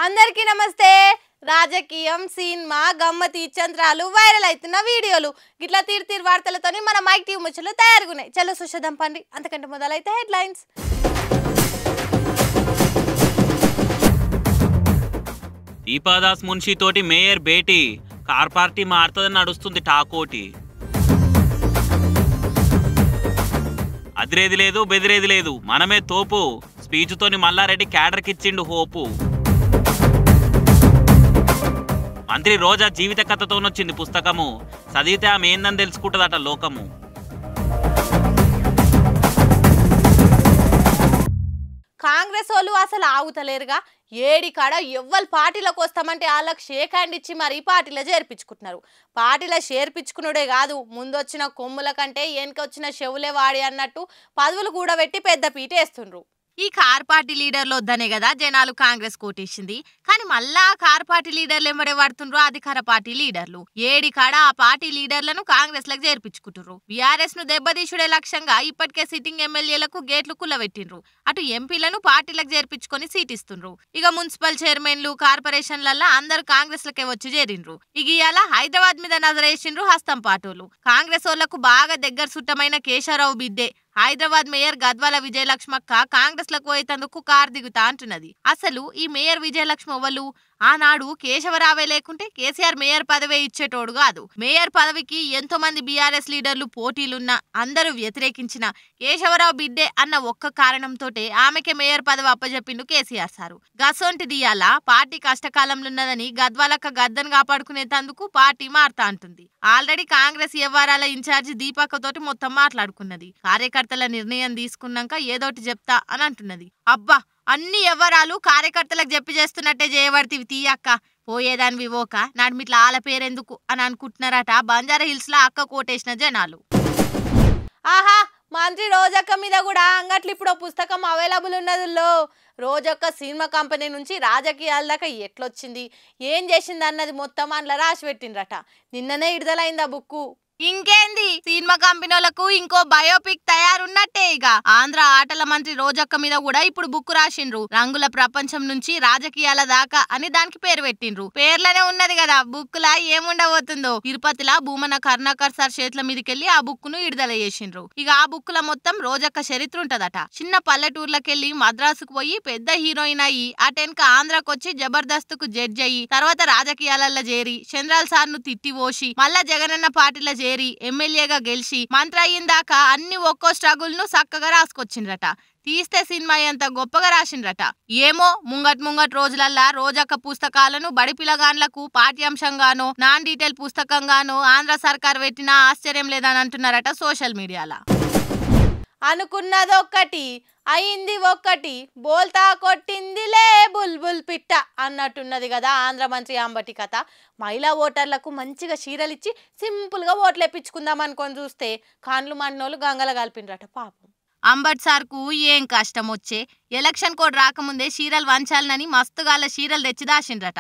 అందరికీ నమస్తే. రాజకీయం సినిమా గమ్మతి చంద్రాలు వైరల్ అవుతున్న వీడియోలు గిట్లా తీరు వార్తలతోని మన మైక్ టీవీ ముచ్చట్లు తయారుగున్నాయి. చలో సుషదం పండి. అంతకంటే మొదలైతే హెడ్లైన్స్. దీపాదాస్ మున్షి తోటి మేయర్ భేటీ, కార్ పార్టీ మారుతుందని నడుస్తుంది టాకోటి. అదిరేది లేదు బెదిరేది లేదు, మనమే తోపు, స్పీచ్ తోని మల్లారెడ్డి క్యాడర్కిచ్చిండు హోపు. మంత్రి రోజా జీవిత కథతోనొచ్చింది పుస్తకము, చదివితే ఆమె ఏందని తెలుసుకుంటుందట లోకము. కాంగ్రెస్ వాళ్ళు అసలు ఆగుతలేరుగా. ఏడి కాడ ఎవ్వరు పార్టీలకు వస్తామంటే వాళ్ళకి షేక్ హ్యాండ్ ఇచ్చి మరి పార్టీలో చేర్పించుకుంటున్నారు. పార్టీలో చేర్పించుకున్నాడే కాదు, ముందొచ్చిన కొమ్ముల కంటే వెనకొచ్చిన చెవులే వాడి అన్నట్టు పదవులు కూడా పెట్టి పెద్ద పీట వేస్తుండ్రు. ఈ కార్ పార్టీ లీడర్లు వద్దనే కదా జనాలు కాంగ్రెస్ కోటేసింది. కానీ మళ్ళా కార్ పార్టీ లీడర్లు ఎంబడే పడుతుండ్రు అధికార పార్టీ లీడర్లు. ఏడి కాడ ఆ పార్టీ లీడర్లను కాంగ్రెస్ లకు చేర్పించుకుంటున్నారు. బీఆర్ఎస్ ను దెబ్బతీసుడే లక్ష్యంగా ఇప్పటికే సిట్టింగ్ ఎమ్మెల్యేలకు గేట్లు కుల్లబెట్టిండ్రు. అటు ఎంపీలను పార్టీలకు చేర్పించుకొని సీట్ ఇస్తుండ్రు. ఇక మున్సిపల్ చైర్మన్లు కార్పొరేషన్లల్లో అందరు కాంగ్రెస్ లకే వచ్చి చేరిండ్రు. ఇక ఇవాళ హైదరాబాద్ మీద నజరేసిండ్రు హస్తం పాటోలు. కాంగ్రెస్ వాళ్లకు బాగా దగ్గర సుట్టమైన కేశవరావు బిడ్డే హైదరాబాద్ మేయర్ గద్వాల విజయలక్ష్మక్క కాంగ్రెస్ లకు పోయేందుకు కారు దిగుతా అంటున్నది. అసలు ఈ మేయర్ విజయలక్ష్మి అవ్వలు ఆనాడు కేశవరావే లేకుంటే కేసీఆర్ మేయర్ పదవే ఇచ్చేటోడు కాదు. మేయర్ పదవికి ఎంతో మంది బీఆర్ఎస్ లీడర్లు పోటీలున్నా అందరూ వ్యతిరేకించిన కేశవరావు బిడ్డే అన్న ఒక్క కారణంతోటే ఆమెకే మేయర్ పదవి అప్పజెప్పిండు కేసీఆర్ సారు. గసొంటిది ఇయాల పార్టీ కష్టకాలంలో ఉన్నదని గద్వాలక్క గద్దను కాపాడుకునేందుకు పార్టీ మారుతా అంటుంది. ఆల్రెడీ కాంగ్రెస్ వ్యవహారాల ఇన్ఛార్జి దీపక్క తోటి మొత్తం మాట్లాడుకున్నది. కార్యకర్తల నిర్ణయం తీసుకున్నాక ఏదోటి చెప్తా అని అంటున్నది. అబ్బా, అన్ని వ్యవహారాలు కార్యకర్తలకు చెప్పి చేస్తున్నట్టే చేయబడితివి తీయక్క, పోయేదానివి ఓక నడిమిట్ల ఆల పేరెందుకు అని అనుకుంటున్నారట బంజారా హిల్స్ లో అక్క కోటేసిన జనాలు. ఆహా, మంత్రి రోజక్క మీద కూడా అంగట్లు ఇప్పుడు పుస్తకం అవైలబుల్ ఉన్నదిలో. రోజొక్క సినిమా కంపెనీ నుంచి రాజకీయాల దాకా ఎట్లొచ్చింది, ఏం చేసింది అన్నది మొత్తం అందులో రాసి పెట్టిండ్రట. నిన్ననే విడుదలైంది ఆ బుక్కు. ఇంకేంది, సినిమా కంపెనీలకు ఇంకో బయోపిక్ తయారున్నట్టే. ఇక ఆంధ్ర ఆటల మంత్రి రోజక్క మీద కూడా ఇప్పుడు బుక్ రాసిండ్రు. రంగుల ప్రపంచం నుంచి రాజకీయాల దాకా అని దానికి పేరు పెట్టిండ్రు. పేర్లనే ఉన్నది కదా, బుక్ లా ఏముండబోతుందో. తిరుపతిలా భూమన కరుణాకర్ సార్ చేతుల మీదకెళ్లి ఆ బుక్ ను విడుదల చేసిండ్రు. ఇక ఆ బుక్ లో మొత్తం రోజక్క చరిత్ర ఉంటదట. చిన్న పల్లెటూర్లకెళ్లి మద్రాసుకు పోయి పెద్ద హీరోయిన్ అయ్యి అటెన్క ఆంధ్రాకు వచ్చి జబర్దస్త్ కు జడ్జి అయ్యి తర్వాత రాజకీయాలలో చేరి చంద్రాల్ సార్ ను తిట్టి పోసి మళ్ళా జగనన్న పార్టీలో ఎమ్మెల్యేగా గెలిచి మంత్రి అయ్యిందాకా అన్ని ఒక్కో స్ట్రగుల్ ను చక్కగా రాసుకొచ్చిండ్రట. తీస్తే సినిమా ఎంత గొప్పగా రాసిండ్రట. ఏమో ముంగట్ రోజులల్లా రోజక్క పుస్తకాలను బడి పిల్లగాన్లకు పాఠ్యాంశంగానో నాన్ డీటెయిల్ పుస్తకంగానో ఆంధ్ర సర్కార్ పెట్టినా ఆశ్చర్యం లేదని అంటున్నారట సోషల్ మీడియాలో. అనుకున్నది ఒక్కటి అయింది ఒక్కటి, బోల్తా కొట్టిందిలే బుల్బుల్ పిట్ట అన్నట్టున్నది కదా ఆంధ్ర మంత్రి అంబటి కథ. మహిళా ఓటర్లకు మంచిగా చీరలిచ్చి సింపుల్గా ఓట్లు ఎప్పించుకుందాం అనుకొని చూస్తే కాన్లు మండినోళ్ళు గంగల కలిపిండ్రట పాపం. అంబట్ సార్కు ఏం కష్టం వచ్చే, ఎలక్షన్ కోడ్ రాకముందే చీరలు వంచాలనని మస్తుగాళ్ళ చీరలు తెచ్చి దాసిండ్రట.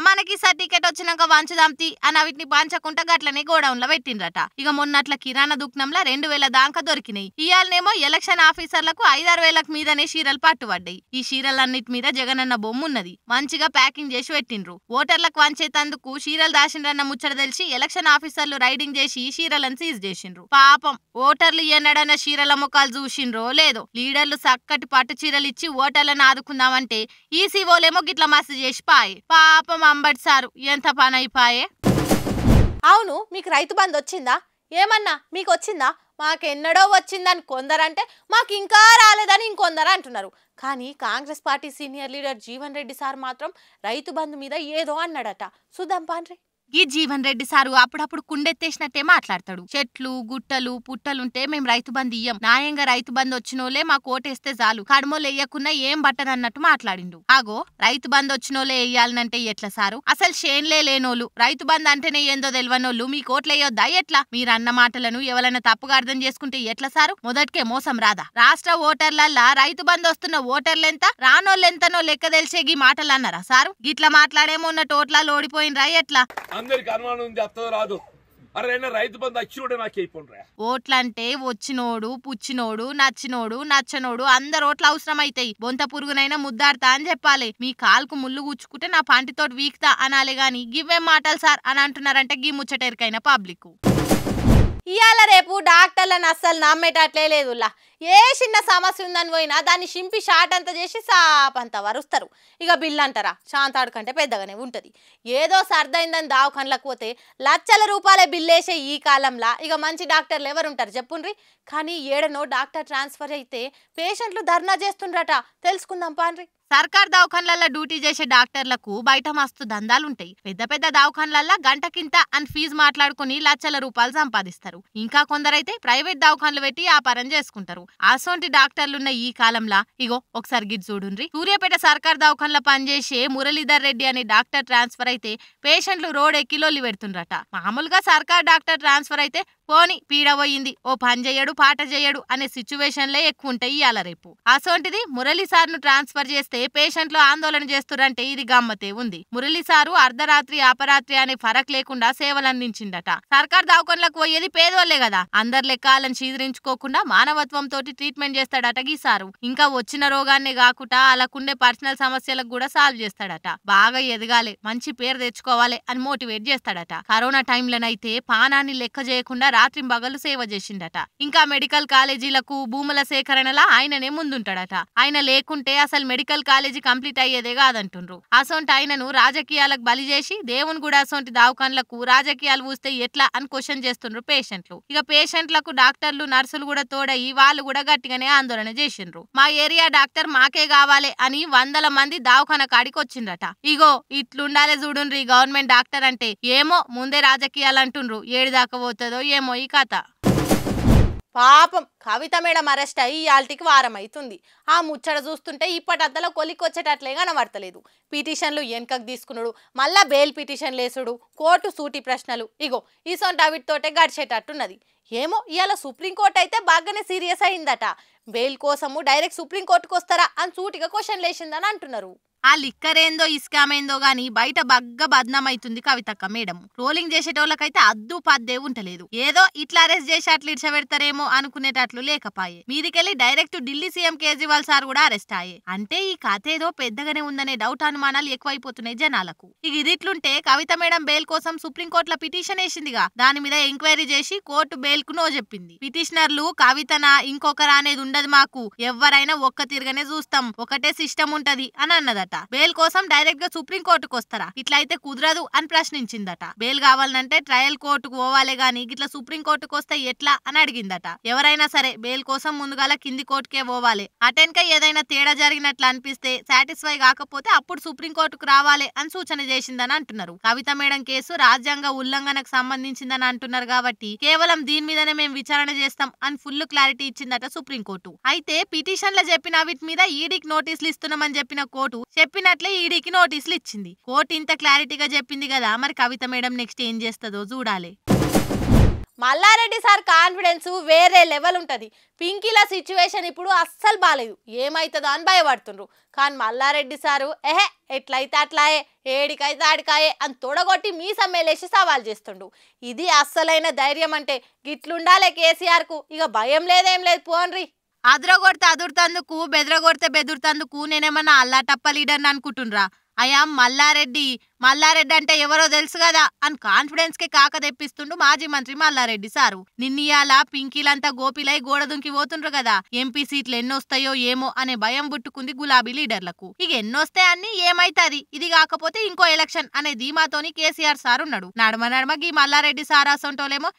మనకి సర్టిఫికెట్ వచ్చినాక వంచుదాంతి అని వీటిని పంచకుండా గట్లనే గోడౌన్ లో పెట్టిండ్రట. ఇక మొన్నట్ల కిరాణా దుకాణంలో 2000 దాకా దొరికినాయి. ఇయాలనేమో ఎలక్షన్ ఆఫీసర్లకు 5-6 మీదనే చీరలు పట్టుబడ్డాయి. ఈ చీరలన్నిటి మీద జగనన్న బొమ్మ ఉన్నది. మంచిగా ప్యాకింగ్ చేసి పెట్టిండ్రు. ఓటర్లకు వంచేతందుకు చీరలు దాసిండ్రన్న ముచ్చట తెలిసి ఎలక్షన్ ఆఫీసర్లు రైడింగ్ చేసి చీరలను సీజ్ చేసిండ్రు. పాపం ఓటర్లు ఎన్నడన్న చీరల ముఖాలు చూసిండ్రో లేదో. లీడర్లు చక్కటి పట్టు చీరలు ఇచ్చి ఓటర్లను ఆదుకుందామంటే ఈ సీఓలేమో గిట్ల మస్తు చేసి పాయే. పాపం అంబటి సారు ఎంత పని అయిపాయే. అవును, మీకు రైతు బంధు వచ్చిందా? ఏమన్నా మీకు వచ్చిందా? మాకెన్నడో వచ్చిందని కొందరంటే మాకు ఇంకా రాలేదని ఇంకొందరు అంటున్నారు. కానీ Congress party senior leader Jeevan Reddy sir మాత్రం రైతు బంధు మీద ఏదో అన్నాడట. చూద్దాం పాండ్రి. ఈ జీవన్ రెడ్డి సారు అప్పుడప్పుడు కుండెత్తేసినట్టే మాట్లాడతాడు. చెట్లు గుట్టలు పుట్టలుంటే మేము రైతు బంధు ఇయ్యం, న్యాయంగా రైతు బంధు వచ్చినోలే మా కోటేస్తే చాలు, కడమోలు వేయకున్నా ఏం బట్టదన్నట్టు మాట్లాడిండు. ఆగో, రైతు బంధు వచ్చినోలే వేయాలనంటే ఎట్లా సారు? అసలు షేన్లే లేనోళ్ళు రైతు బంధు అంటేనే ఏందో తెలియనోళ్ళు మీ కోట్లు వేయొద్దా ఎట్లా? మీరు అన్న మాటలను ఎవరైనా తప్పుగా అర్థం చేసుకుంటే ఎట్లా సారు? మొదటికే మోసం రాదా? రాష్ట్ర ఓటర్లల్లా రైతు బంధు వస్తున్న ఓటర్లెంత రానోళ్ళెంతనో లెక్క తెలిసేగి మాటలు అన్నారా సారు? గిట్లా మాట్లాడేమో ఉన్న టోట్లలో ఓడిపోయినరా ఎట్లా? అందరికి అనుమానం చెప్తా రాదు. అరే రైతు బంధు వచ్చినోడే నాకు అయిపోండ్రా. ఓట్లంటే వచ్చినోడు పుచ్చినోడు నచ్చినోడు నచ్చనోడు అందరు ఓట్లు అవసరం అయితాయి. బొంత పురుగునైనా ముద్దాడతా అని చెప్పాలి. మీ కాలుకు ముళ్ళు గుచ్చుకుంటే నా పంటితోటి వీక్తా అనాలే గాని గివ్వేం మాటలు సార్ అని అంటున్నారంటే గీ ముచ్చటెరికైన పబ్లిక్. ఇవాళ రేపు డాక్టర్లను అస్సలు నమ్మేటట్లే లేదులా. ఏ చిన్న సమస్య ఉందని పోయినా దాన్ని చింపి షాట్ అంతా చేసి సాపంతా వరుస్తారు. ఇక బిల్లు అంటారా శాంతాడు కంటే పెద్దగానే ఉంటుంది. ఏదో సర్దైందని దావఖాన్లకు పోతే లక్షల రూపాయల బిల్లు వేసే ఈ కాలంలో ఇక మంచి డాక్టర్లు ఎవరు ఉంటారు చెప్పుండ్రి. కానీ ఏడనో డాక్టర్ ట్రాన్స్ఫర్ అయితే పేషెంట్లు ధర్నా చేస్తుండ్రట. తెలుసుకుందాం పాన్రి. సర్కార్ దవాఖాన్లల్లో డ్యూటీ చేసే డాక్టర్లకు బయట మస్తు దందాలుంటాయి. పెద్ద పెద్ద దవాఖాన్లల్లో గంటకింత అని ఫీజు మాట్లాడుకుని లక్షల రూపాయలు సంపాదిస్తారు. ఇంకా కొందరైతే ప్రైవేట్ దవాఖాన్లు పెట్టి వ్యాపారం చేసుకుంటారు. అసోంటి డాక్టర్లున్న ఈ కాలంలో ఇగో ఒకసారి గిట్ చూడుండ్రి. సూర్యాపేట సర్కార్ దవాఖాన్లో పనిచేసే మురళీధర్ రెడ్డి అనే డాక్టర్ ట్రాన్స్ఫర్ అయితే పేషెంట్లు రోడ్ ఎక్కి లొల్లి పెడుతుండ్రట. మామూలుగా సర్కార్ డాక్టర్ ట్రాన్స్ఫర్ అయితే పోని పీడ పోయింది, ఓ పని చేయడు పాట చేయడు అనే సిచ్యువేషన్లే ఎక్కువ ఉంటాయి ఇవాళ రేపు. అసోంటిది మురళీ సార్ ను ట్రాన్స్ఫర్ చేస్తే పేషెంట్లు ఆందోళన చేస్తురంటే ఇది గమ్మతే ఉంది. మురళీ సారు అర్ధరాత్రి అపరాత్రి అనే ఫరక్ లేకుండా సేవలు అందించిందట. సర్కార్ దవాఖాన్లకు పోయేది పేదోళ్లే కదా, అందరి లెక్కాలను చీదరించుకోకుండా మానవత్వంతో ట్రీట్మెంట్ చేస్తాడట ఈ సారు. ఇంకా వచ్చిన రోగాన్నే కాకుండా అలాకుండే పర్సనల్ సమస్యలకు కూడా సాల్వ్ చేస్తాడట. బాగా ఎదగాలి, మంచి పేరు తెచ్చుకోవాలి అని మోటివేట్ చేస్తాడట. కరోనా టైంలోనైతే పానాన్ని లెక్క చేయకుండా రాత్రి బగలు సేవ చేసిండట. ఇంకా మెడికల్ కాలేజీలకు భూముల సేకరణలా ఆయననే ముందుంటాడట. ఆయన లేకుంటే అసలు మెడికల్ కాలేజీ కంప్లీట్ అయ్యేదే కాదంటుండ్రు. అసొంటి ఆయనను రాజకీయాలకు బలి చేసి దేవుని కూడా అసొంటి దవాఖాన్లకు రాజకీయాలు ఊస్తే ఎట్లా అని క్వశ్చన్ చేస్తుండ్రు పేషెంట్లు. ఇక పేషెంట్లకు డాక్టర్లు నర్సులు కూడా తోడయి వాళ్ళు కూడా గట్టిగానే ఆందోళన చేసిండ్రు. మా ఏరియా డాక్టర్ మాకే కావాలి అని 100 మంది దవాఖాన కాడికి వచ్చిండ్రట. ఇగో ఇట్లుండాలే చూడుండ్రి గవర్నమెంట్ డాక్టర్ అంటే. ఏమో ముందే రాజకీయాలు అంటుండ్రు, ఏడు దాకా పోతుందో ఏమో ఈ కథ. పాపం కవిత మేడం అరెస్ట్ అయ్యి ఇయాల్టికి వారం అవుతుంది. ఆ ముచ్చట చూస్తుంటే ఇప్పటంతలో కొలికొచ్చేటట్లే కనబడతలేదు. పిటిషన్లు వెనకకు తీసుకున్నాడు, మళ్ళా బెయిల్ పిటిషన్ లేసుడు, కోర్టు సూటి ప్రశ్నలు, ఇగో ఈ సొంత వీటితోటే గడిచేటట్టున్నది. ఏమో ఇవాళ సుప్రీంకోర్టు అయితే బాగానే సీరియస్ అయిందట. బెయిల్ కోసము డైరెక్ట్ సుప్రీంకోర్టుకు వస్తారా అని సూటిగా క్వశ్చన్ లేచిందని అంటున్నారు. ఆ లిక్కరేందో ఇస్కామేందో గాని బయట బగ్గ బద్నామైతుంది కవితక్క మేడం. రోలింగ్ చేసేటోళ్ళకైతే అద్దు పద్దే ఉంటలేదు. ఏదో ఇట్లా అరెస్ట్ చేసి అట్లా ఇడ్చబెడతారేమో అనుకునేటట్లు లేకపాయే. మీదికెళ్ళి direct Delhi CM Kejriwal sir కూడా అరెస్ట్ అయ్యే. అంటే ఈ కథ ఏదో పెద్దగానే ఉందనే డౌట్ అనుమానాలు ఎక్కువైపోతున్నాయి జనాలకు. ఇక ఇదిట్లుంటే కవిత మేడం బెయిల్ కోసం సుప్రీంకోర్టులో పిటిషన్ వేసిందిగా, దాని మీద ఎంక్వైరీ చేసి కోర్టు బెయిల్ కు నో చెప్పింది. పిటిషనర్లు కవితనా ఇంకొకరా అనేది ఉండదు, మాకు ఎవరైనా ఒక్క తిరగనే చూస్తాం, ఒకటే సిస్టమ్ ఉంటది అని అన్నదట. బెయిల్ కోసం డైరెక్ట్ గా సుప్రీం కోర్టుకు వస్తారా, ఇట్లయితే కుదరదు అని ప్రశ్నించిందట. బెయిల్ కావాలంటే ట్రయల్ కోర్టుకు పోవాలే గాని ఇట్లా సుప్రీం కోర్టుకు వస్తే ఎట్లా అని అడిగిందట. ఎవరైనా సరే బెయిల్ కోసం ముందుగాల కింది కోర్టుకే పోవాలి, అటెన్క ఏదైనా తేడా జరిగినట్లు అనిపిస్తే సాటిస్ఫై కాకపోతే అప్పుడు సుప్రీం కోర్టుకు రావాలి అని సూచన చేసిందని అంటున్నారు. కవిత మేడం కేసు రాజ్యాంగ ఉల్లంఘనకు సంబంధించిందని అంటున్నారు కాబట్టి కేవలం దీని మీదనే మేము విచారణ చేస్తాం అని ఫుల్ క్లారిటీ ఇచ్చిందట సుప్రీంకోర్టు. అయితే పిటిషన్ల చెప్పిన వీటి మీద ఈడీకి నోటీసులు ఇస్తున్నామని చెప్పిన కోర్టు చెప్పినట్లే ఈడీకి నోటీసులు ఇచ్చింది. కోర్టు ఇంత క్లారిటీగా చెప్పింది కదా, మరి కవిత మేడం నెక్స్ట్ ఏం చేస్తుందో చూడాలి. మల్లారెడ్డి సార్ కాన్ఫిడెన్స్ వేరే లెవెల్ ఉంటది. పింకీల సిచ్యువేషన్ ఇప్పుడు అస్సలు బాలేదు, ఏమైతుందో అని భయపడుతుండ్రు. కానీ మల్లారెడ్డి సారు ఎట్లయితే అట్లాయే, ఏడికైతే ఆడికాయే అని తొడగొట్టి మీ సమ్మేలేసి సవాల్ చేస్తుండు. ఇది అస్సలైన ధైర్యం అంటే గిట్లుండాలే కేసీఆర్ కు. ఇక భయం లేదేం లేదు పోన్రి. అదరగొడితే అదురుతందుకు, బెదరగొడితే బెదురుతందుకు నేనేమన్నా అల్లాటప్ప లీడర్ని అనుకుంటుండ్రా? అయ్యా మల్లారెడ్డి అంటే ఎవరో తెలుసు కదా అని కాన్ఫిడెన్స్ కి కాక తెప్పిస్తుండు మాజీ మంత్రి మల్లారెడ్డి సారు. నిన్నీయాల పింకీలంతా గోపిలై గోడ దుంకి పోతుండ్రు కదా, ఎంపీ సీట్లు ఎన్నొస్తాయో ఏమో అనే భయం పుట్టుకుంది గులాబీ లీడర్లకు. ఇక ఎన్నొస్తే అన్ని ఏమైతుంది, ఇది కాకపోతే ఇంకో ఎలక్షన్ అనే ధీమాతోని కేసీఆర్ సార్ ఉన్నాడు. నడమ గీ మల్లారెడ్డి సార్ అసొంటోలేమో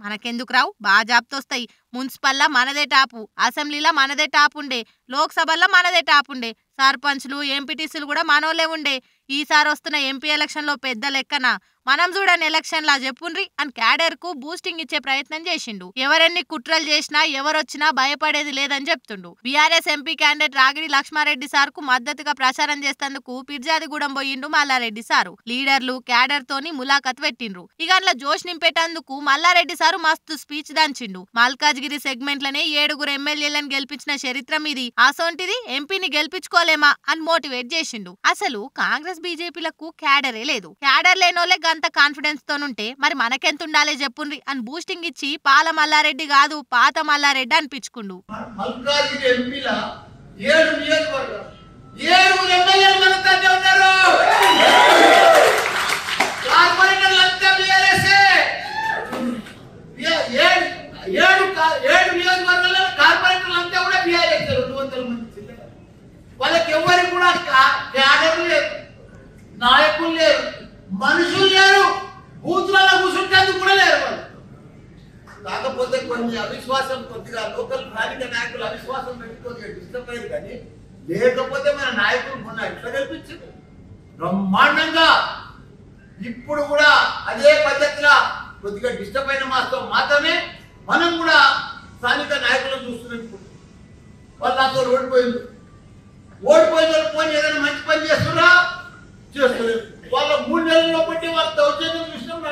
మనకెందుకు రావు, బాజాప్తొస్తాయి, మున్సిపల్లా మనదే టాపు, అసెంబ్లీలో మనదే టాప్ ఉండే, లోక్సభల్లో మనదే టాప్ ఉండే, సర్పంచ్లు ఎంపీటీసీలు కూడా మనోలే ఉండే. ఈసారి వస్తున్న ఎంపీ ఎలక్షన్ లో పెద్ద లెక్కన మనం చూడని ఎలక్షన్ లా చెప్పుండ్రి అని క్యాడర్ కు బూస్టింగ్ ఇచ్చే ప్రయత్నం చేసిండు. ఎవరెన్ని కుట్రలు చేసినా ఎవరొచ్చినా భయపడేది లేదని చెప్తుండు. BRS MP candidate Ragidi Lakshma Reddy sir కు మద్దతుగా ప్రచారం చేసేందుకు పిర్జాదిగూడెం పోయిండు మల్లారెడ్డి సారు. లీడర్లు క్యాడర్ తోని ములాఖత్ పెట్టిండ్రు. ఇక అందులో జోష్ నింపేటందుకు మల్లారెడ్డి సారు మస్తు స్పీచ్ దంచిండు. మల్కాజ్గిరి సెగ్మెంట్ లనే 7 ఎమ్మెల్యేలను గెలిపించిన చరిత్రం ఇది, అసొంటిది ఎంపీని గెలిపించుకోలేమా అని మోటివేట్ చేసిండు. అసలు కాంగ్రెస్ బీజేపీలకు క్యాడరే లేదు, క్యాడర్ లేనోలే అంత కాన్ఫిడెన్స్ తోనుంటే మరి మనకెంత ఉండాలి చెప్పుండ్రి అని బూస్టింగ్ ఇచ్చి పాల మల్లారెడ్డి కాదు పాత మల్లారెడ్డి అనిపించుకుండు. మల్కాజిగిరి ఎంపీల 7 నియోజకవర్గాలు 7 ఎమ్మెల్యేలు మనతో ఉన్నారు. కార్పొరేటర్లు అంతా బీఆర్ఎస్ఏ. 7 నియోజకవర్గాల్లో కార్పొరేటర్లు అంతా కూడా బీఆర్ఎస్. 200 మంది వాళ్ళకి ఎవరికి కూడా క్యాడర్ లేదు, నాయకులు లేరు, మనుషులు లేరు, బూతులలో కూర్చుంటేందుకు కూడా లేరు వాళ్ళు. కాకపోతే కొన్ని అవిశ్వాసం, కొద్దిగా లోకల్ స్థానిక నాయకులు అవిశ్వాసం పెట్టుకొని డిస్టర్బ్ అయ్యారు. కానీ లేకపోతే మన నాయకులు మొన్న ఎట్లా కల్పించారు బ్రహ్మాండంగా. ఇప్పుడు కూడా అదే పద్ధతిలో కొద్దిగా డిస్టర్బ్ అయిన మాత్రమే మనం కూడా స్థానిక నాయకులను చూస్తున్నాం. ఇప్పుడు వాళ్ళు నాతో ఓడిపోయింది వాళ్ళు పోయి ఏదైనా మంచి పని చేస్తున్నా చేస్తలేదు. వాళ్ళ 3 నెలల్లో బట్టి వాళ్ళ దౌర్జన్యం చూసినాం.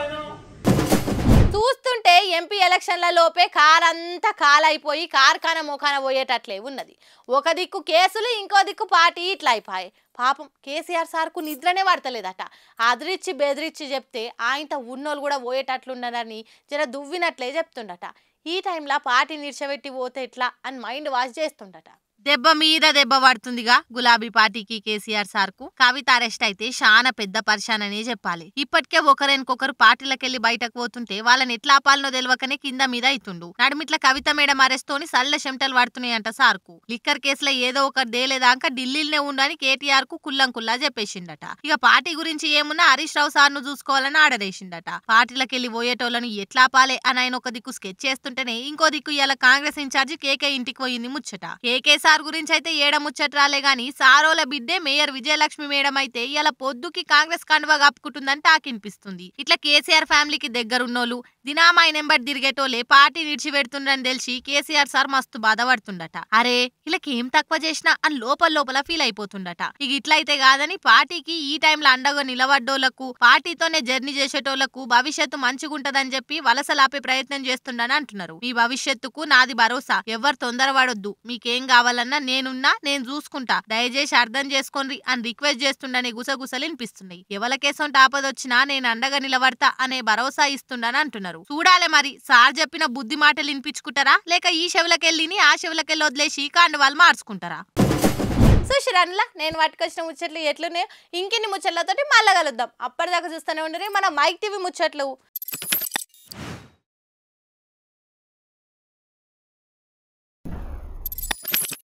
చూస్తుంటే ఎంపీ ఎలక్షన్ల లోపే కార్ అంతా కాలైపోయి కార్ఖాన మోఖాన పోయేటట్లే ఉన్నది. ఒక దిక్కు కేసులు, ఇంకో దిక్కు పార్టీ ఇట్లా అయిపోయాయి. పాపం కేసీఆర్ సార్కు నిద్రనే పడతలేదట. అదిరిచ్చి బెదిరిచ్చి చెప్తే ఆయనతో ఉన్నోళ్ళు కూడా పోయేటట్లున్నారని జర దువ్వినట్లే చెప్తుండట. ఈ టైంలో పార్టీ నిడిచబెట్టి పోతే ఎట్లా అని మైండ్ వాష్ చేస్తుండట. దెబ్బ మీద దెబ్బ పడుతుందిగా గులాబీ పార్టీకి కేసీఆర్ సార్కు. కవిత అరెస్ట్ అయితే చాలా పెద్ద పరిశాన్ అనే చెప్పాలి. ఇప్పటికే ఒకరికొకరు పార్టీలకెళ్లి బయటకు పోతుంటే వాళ్ళని ఎట్లా ఆపాలనో తెలియకనే కింద మీద అవుతుండు. నడుమిట్ల కవిత మేడం అరెస్ట్ తోని సల్ల చెమటలు పడుతున్నాయంట సార్కు. లిక్కర్ కేసులో ఏదో ఒకటి దేలేదాకా ఢిల్లీలోనే ఉండని కేటీఆర్ కు కుల్లంకుల్లా చెప్పేసిండట. ఇక పార్టీ గురించి ఏమున్నా హరీష్ రావు సార్ ను చూసుకోవాలని ఆర్డర్ వేసిండట. పార్టీలకెళ్లి పోయేటోళ్లను ఎట్లా ఆపాలే అని ఆయన ఒక దిక్కు స్కెచ్ చేస్తుంటేనే ఇంకో దిక్కు ఇలా కాంగ్రెస్ ఇన్ఛార్జి కేకే ఇంటికి పోయింది ముచ్చట. కేకే సార్ గురించి అయితే ఏడ ముచ్చట రాలే గాని సారోల బిడ్డే మేయర్ విజయలక్ష్మి మేడం అయితే ఇలా పొద్దుకి కాంగ్రెస్ కండువా కప్పుకుంటుందని టాకినిపిస్తుంది. ఇట్లా కేసీఆర్ ఫ్యామిలీకి దగ్గరున్నోళ్ళు దినామాయి నెంబర్ తిరిగేటోలే పార్టీ నిడిచిపెడుతుండని తెలిసి కేసీఆర్ సార్ మస్తు బాధపడుతుండట. అరే వీళ్ళకి ఏం తక్కువ చేసినా అని లోపల ఫీల్ అయిపోతుండట. ఇక ఇట్లయితే కాదని పార్టీకి ఈ టైంలో అండగా నిలబడ్డోళ్లకు, పార్టీతోనే జర్నీ చేసేటోళ్లకు భవిష్యత్తు మంచిగుంటదని చెప్పి వలసలాపే ప్రయత్నం చేస్తుండని అంటున్నారు. మీ భవిష్యత్తుకు నాది భరోసా, ఎవరు తొందరపడొద్దు, మీకేం కావాలన్నా నేనున్నా, నేను చూసుకుంటా, దయచేసి అర్థం చేసుకోండి అని రిక్వెస్ట్ చేస్తుండని గుసగుసలు వినిపిస్తున్నాయి. ఎవరికేసొంటి ఆపదొచ్చినా నేను అండగా నిలబడతా అనే భరోసా ఇస్తుండని అంటున్నారు. చూడాలే మరి సార్ చెప్పిన బుద్ధి మాటలు వినిపించుకుంటారా, లేక ఈ చెవులకెళ్ళిని ఆ చెవులకెళ్ళి వదిలేసి కాండవాళ్ళు మార్చుకుంటారా? సుశిరన్లా నేను పట్టుకొచ్చిన ముచ్చట్లు ఎట్లున్నాయో ఇంకిన్ని ముచ్చట్లతోటి మళ్ళా కలుద్దాం. అప్పటిదాకా చూస్తూనే ఉండరు మన మైక్ టీవీ ముచ్చట్లు.